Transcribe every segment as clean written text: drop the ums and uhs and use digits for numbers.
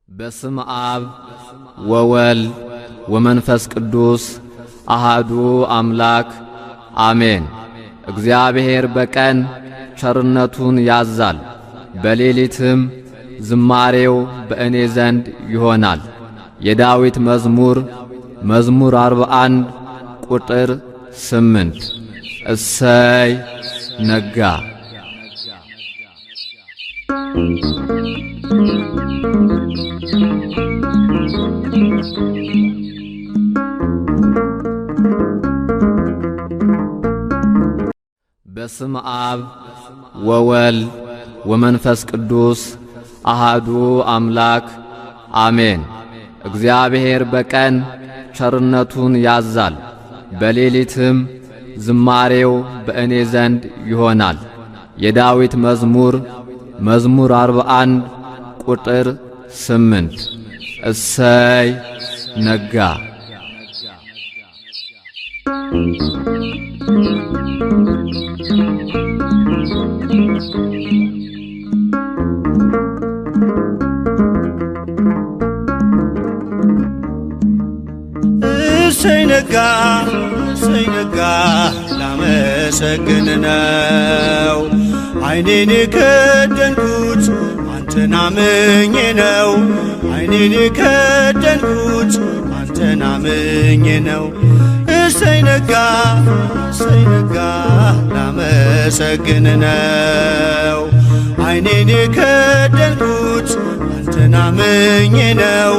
በስመ አብ ወወልድ ወመንፈስ ቅዱስ አሃዱ አምላክ አሜን። እግዚአብሔር በቀን ቸርነቱን ያዛል፣ በሌሊትም ዝማሬው በእኔ ዘንድ ይሆናል። የዳዊት መዝሙር 41 ቁጥር 8። እሰይ ነጋ። በስመ አብ ወወልድ ወመንፈስ ቅዱስ አሃዱ አምላክ አሜን። እግዚአብሔር በቀን ቸርነቱን ያዛል፣ በሌሊትም ዝማሬው በእኔ ዘንድ ይሆናል። የዳዊት መዝሙር 41 ቁጥር 8። እሰይ ነጋ። እሰይ ነጋ እሰይ ነጋ ላመሰግን ነው። ዓይኔን የከደንኩት አንተን አምኜ ነው። ዓይኔን የከደንኩት አንተን አምኜ ነው። እሰይ ነጋ ላመሰግን ነው። ዓይኔን የከደንኩት አንተን አምኜ ነው።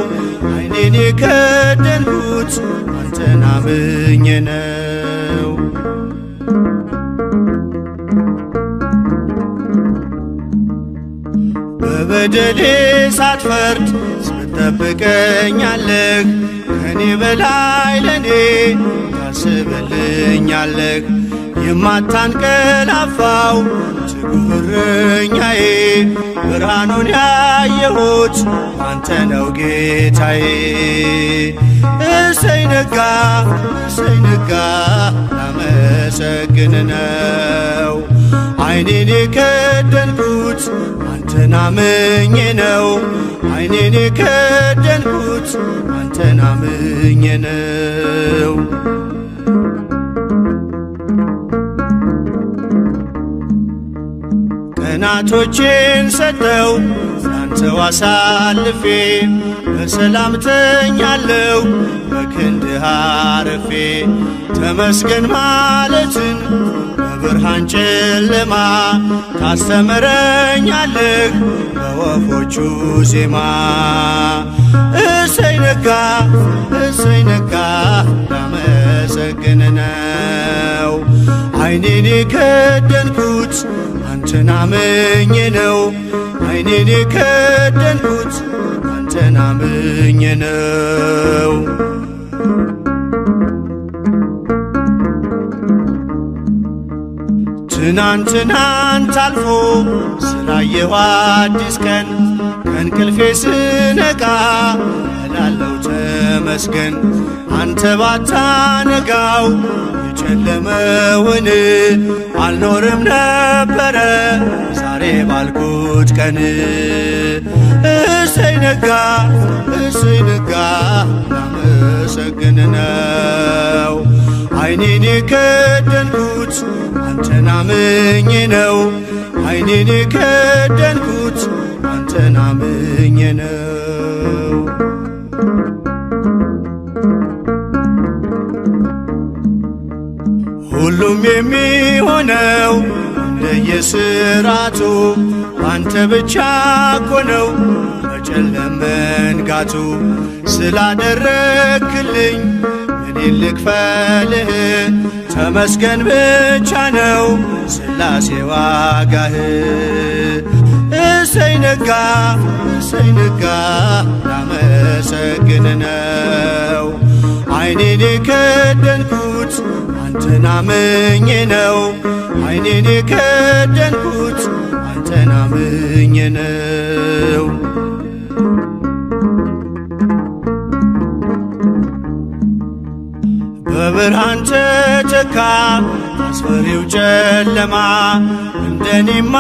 ዓይኔን የከደንኩት አንተን አምኜ ነው። በበደሌ ሳትፈርድ ስትጠብቀኛለህ፣ ከኔ በላይ ለኔ ታስብልኛለህ። የማታንቀላፋው ትጉህ እረኛዬ፣ ብርሃኑን ያየሁት አንተ ነው ጌታዬ። እሰይ ነጋ ላመሰግን ነው። ዓይኔን የከደንኩት አንተን አምኜ ነው። ዓይኔን የከደንኩት አንተን አምኜ ነው። ቀናቶቼን ሰጠው ላንተው አሳልፌ፣ በሰላም ተኛለሁ በክንድህ አርፌ። ተመስገን ማለትን በብርሃን ጨለማ ታስተምረኛለህ በወፎቹ ዜማ። እሰይ ነጋ ላመሰግን ነው። ዓይኔን የከደንኩት አንተን አምኜ ነው። ዓይኔን የከደንኩት አንተን አምኜ ነው። ትናንት አልፎ ስላየሁ አዲስ ቀን፣ ከእንቅልፌ ስነቃ እላለሁ ተመስገን። አንተ ባታነጋው የጨለመውን አልኖርም ነበረ ዛሬ ባልኩት ቀን። እሰይ ነጋ ላመሰግን ነው። ዓይኔን የከደንኩት አንተን አምኜ ነው። ዓይኔን የከደንኩት አንተን አምኜ ነው። ሁሉም የሚሆነው እንደየሥራቱ አንተ ብቻ እኮ ነው በጨለማ መንጋቱ። ስላደረግክልኝ ምኔን ልክፈልህ? ተመስገን ብቻ ነው ሥላሴ ዋጋህ። እሰይ ነጋ ላመሰግን ነው። ዓይኔን የከደንኩት አንተን አምኜ ነው። ዓይኔን የከደንኩት አንተን አምኜ ነው። በብርሃን ተተካ አስፈሪው ጨለማ፣ እንደኔማ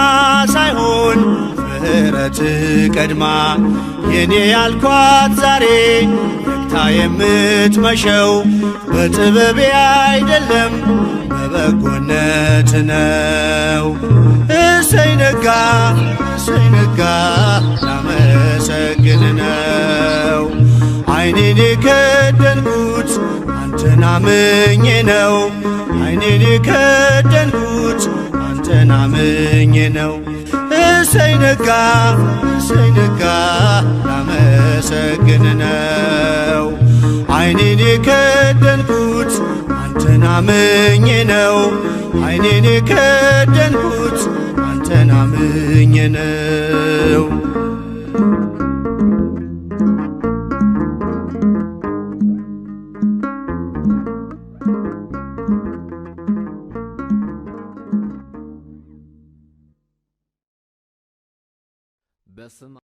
ሳይሆን ምሕረት ቀድማ የኔ ያልኳት ዛሬ ነግታ የምትመሸው በጥበቤ አይደለም በበጎነት ነው። እሰይ ነጋ ላመሰግን ነው። ዓይኔን የከደንኩት አንተን አምኜ ነው። ዓይኔን የከደንኩት አንተን አምኜ ነው። እሰይ ነጋ ላመሰግን ነው። ዓይኔን የከደንኩት አንተን አምኜ ነው። ዓይኔን የከደንኩት አንተን አምኜ ነው። በስመ